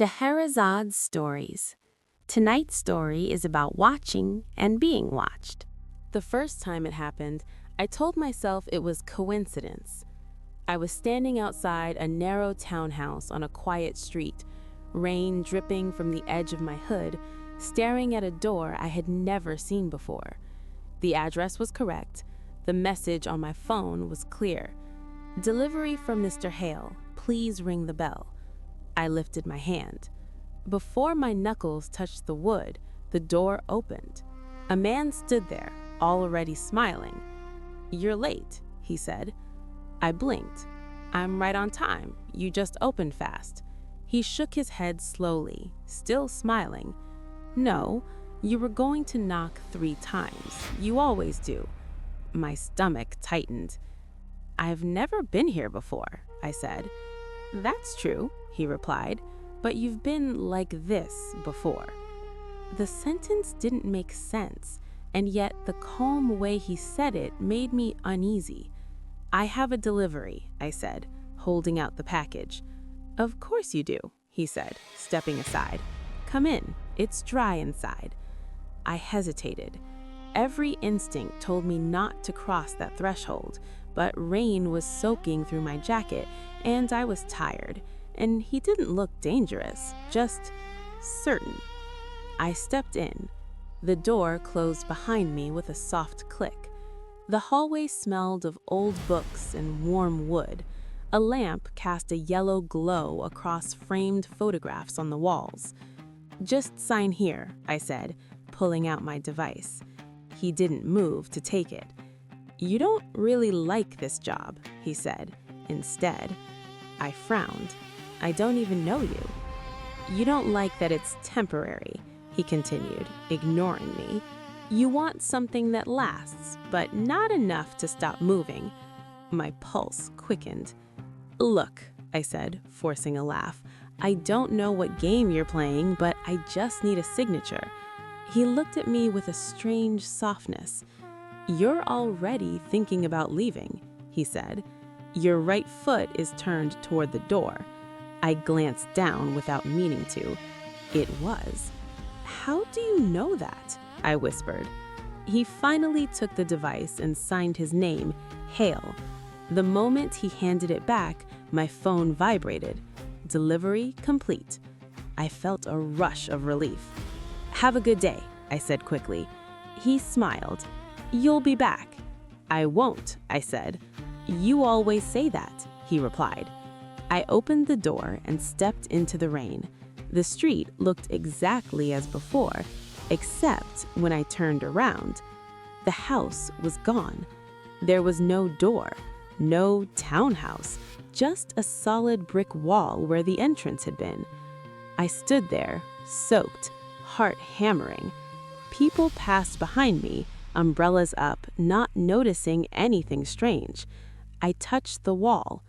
Scheherazade Stories. Tonight's story is about watching and being watched. The first time it happened, I told myself it was coincidence. I was standing outside a narrow townhouse on a quiet street, rain dripping from the edge of my hood, staring at a door I had never seen before. The address was correct. The message on my phone was clear. Delivery from Mr. Hale. Please ring the bell. I lifted my hand. Before my knuckles touched the wood, the door opened. A man stood there, already smiling. "You're late," he said. I blinked. "I'm right on time. You just opened fast." He shook his head slowly, still smiling. "No, you were going to knock 3 times. You always do." My stomach tightened. "I've never been here before," I said. "That's true," he replied, "but you've been like this before." The sentence didn't make sense, and yet the calm way he said it made me uneasy. "I have a delivery," I said, holding out the package. "Of course you do," he said, stepping aside. "Come in, it's dry inside." I hesitated. Every instinct told me not to cross that threshold, but rain was soaking through my jacket, and I was tired, and he didn't look dangerous, just certain. I stepped in. The door closed behind me with a soft click. The hallway smelled of old books and warm wood. A lamp cast a yellow glow across framed photographs on the walls. "Just sign here," I said, pulling out my device. He didn't move to take it. "You don't really like this job," he said, instead. I frowned. "I don't even know you." "You don't like that it's temporary," he continued, ignoring me. "You want something that lasts, but not enough to stop moving." My pulse quickened. "Look," I said, forcing a laugh, "I don't know what game you're playing, but I just need a signature." He looked at me with a strange softness. "You're already thinking about leaving," he said. "Your right foot is turned toward the door." I glanced down without meaning to. It was. "How do you know that?" I whispered. He finally took the device and signed his name, Hale. The moment he handed it back, my phone vibrated. Delivery complete. I felt a rush of relief. "Have a good day," I said quickly. He smiled. "You'll be back." "I won't," I said. "You always say that," he replied. I opened the door and stepped into the rain. The street looked exactly as before, except when I turned around. The house was gone. There was no door, no townhouse, just a solid brick wall where the entrance had been. I stood there, soaked, heart hammering. People passed behind me, umbrellas up, not noticing anything strange. I touched the wall.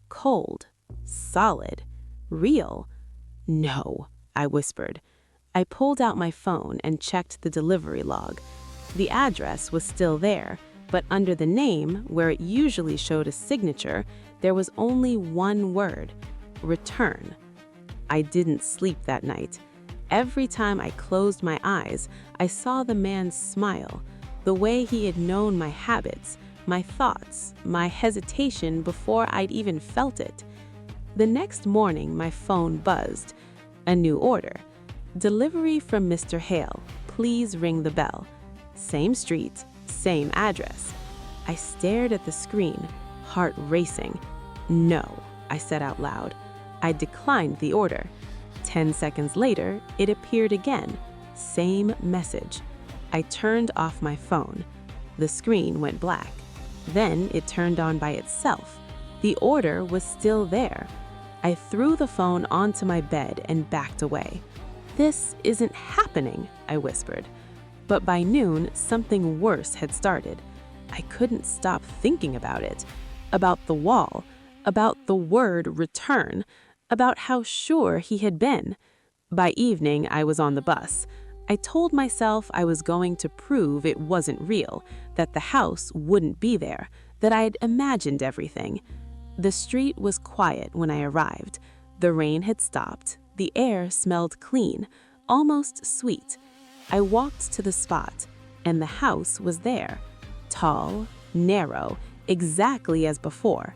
Cold, solid, real. "No," I whispered. I pulled out my phone and checked the delivery log. The address was still there, but under the name, where it usually showed a signature, there was only one word: return. I didn't sleep that night. Every time I closed my eyes, I saw the man smile, the way he had known my habits, my thoughts, my hesitation before I'd even felt it. The next morning, my phone buzzed. A new order. "Delivery from Mr. Hale. Please ring the bell." Same street, same address. I stared at the screen, heart racing. "No," I said out loud. I declined the order. 10 seconds later, it appeared again. Same message. I turned off my phone. The screen went black. Then it turned on by itself. The order was still there. I threw the phone onto my bed and backed away. "This isn't happening," I whispered. But by noon, something worse had started. I couldn't stop thinking about it, about the wall, about the word return, about how sure he had been. By evening, I was on the bus. I told myself I was going to prove it wasn't real, that the house wouldn't be there, that I'd imagined everything. The street was quiet when I arrived. The rain had stopped. The air smelled clean, almost sweet. I walked to the spot, and the house was there. Tall, narrow, exactly as before.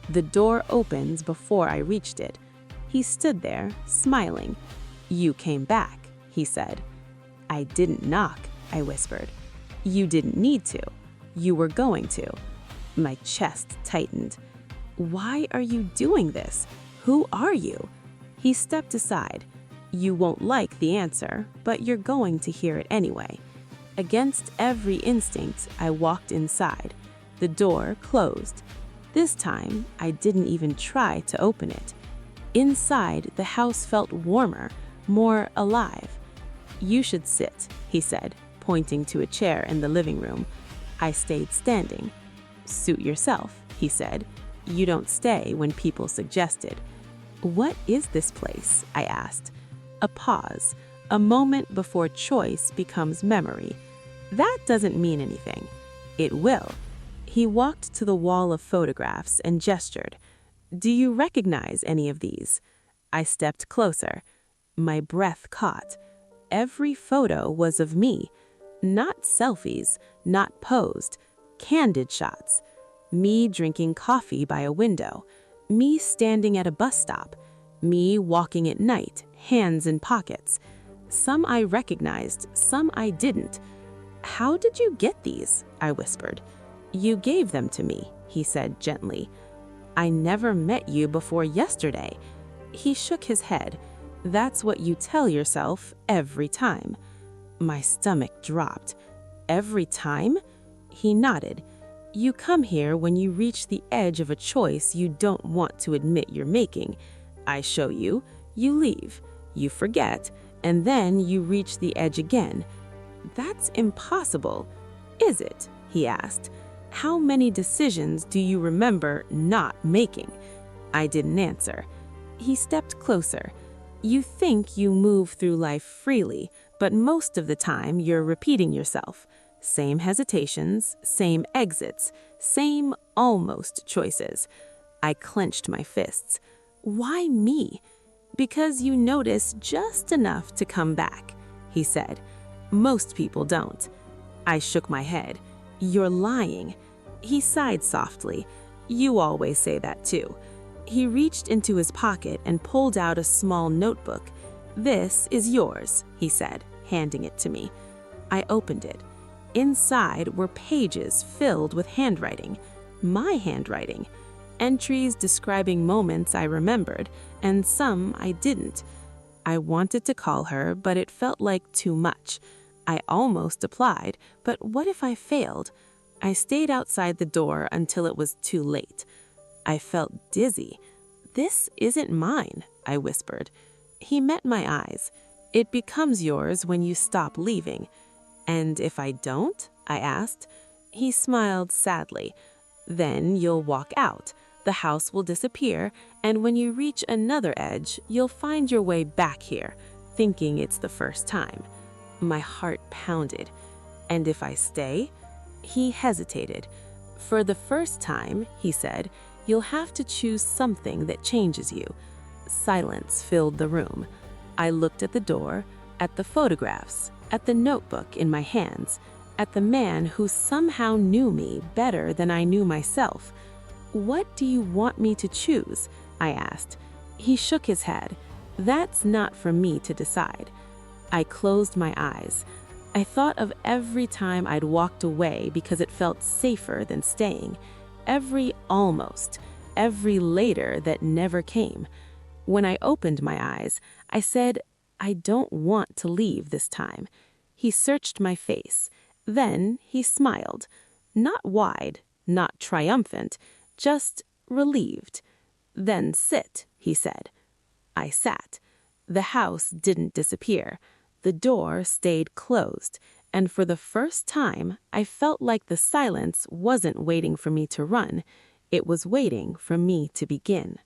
The door opened before I reached it. He stood there, smiling. "You came back," he said. "I didn't knock," I whispered. "You didn't need to. You were going to." My chest tightened. "Why are you doing this? Who are you?" He stepped aside. "You won't like the answer, but you're going to hear it anyway." Against every instinct, I walked inside. The door closed. This time, I didn't even try to open it. Inside, the house felt warmer, more alive. "You should sit," he said, pointing to a chair in the living room. I stayed standing. "Suit yourself," he said. "You don't stay when people suggest it." "What is this place?" I asked. A pause, a moment before choice becomes memory. "That doesn't mean anything." "It will." He walked to the wall of photographs and gestured. "Do you recognize any of these?" I stepped closer. My breath caught. Every photo was of me. Not selfies, not posed, candid shots. Me drinking coffee by a window. Me standing at a bus stop. Me walking at night, hands in pockets. Some I recognized, some I didn't. "How did you get these?" I whispered. "You gave them to me," he said gently. "I never met you before yesterday." He shook his head. "That's what you tell yourself every time." My stomach dropped. "Every time?" He nodded. "You come here when you reach the edge of a choice you don't want to admit you're making. I show you, you leave, you forget, and then you reach the edge again." "That's impossible." "Is it?" he asked. "How many decisions do you remember not making?" I didn't answer. He stepped closer. "You think you move through life freely, but most of the time you're repeating yourself. Same hesitations, same exits, same almost choices." I clenched my fists. "Why me?" "Because you notice just enough to come back," he said. "Most people don't." I shook my head. "You're lying." He sighed softly. "You always say that too." He reached into his pocket and pulled out a small notebook. "This is yours," he said, handing it to me. I opened it. Inside were pages filled with handwriting. My handwriting. Entries describing moments I remembered, and some I didn't. I wanted to call her, but it felt like too much. I almost applied, but what if I failed? I stayed outside the door until it was too late. I felt dizzy. "This isn't mine," I whispered. He met my eyes. "It becomes yours when you stop leaving." "And if I don't?" I asked. He smiled sadly. "Then you'll walk out. The house will disappear, and when you reach another edge, you'll find your way back here, thinking it's the first time." My heart pounded. "And if I stay?" He hesitated. "For the first time," he said, "you'll have to choose something that changes you." Silence filled the room. I looked at the door, at the photographs, at the notebook in my hands, at the man who somehow knew me better than I knew myself. "What do you want me to choose?" I asked. He shook his head. "That's not for me to decide." I closed my eyes. I thought of every time I'd walked away because it felt safer than staying. Every almost, every later that never came. When I opened my eyes, I said, "I don't want to leave this time." He searched my face. Then he smiled. Not wide, not triumphant, just relieved. "Then sit," he said. I sat. The house didn't disappear. The door stayed closed, and for the first time, I felt like the silence wasn't waiting for me to run. It was waiting for me to begin.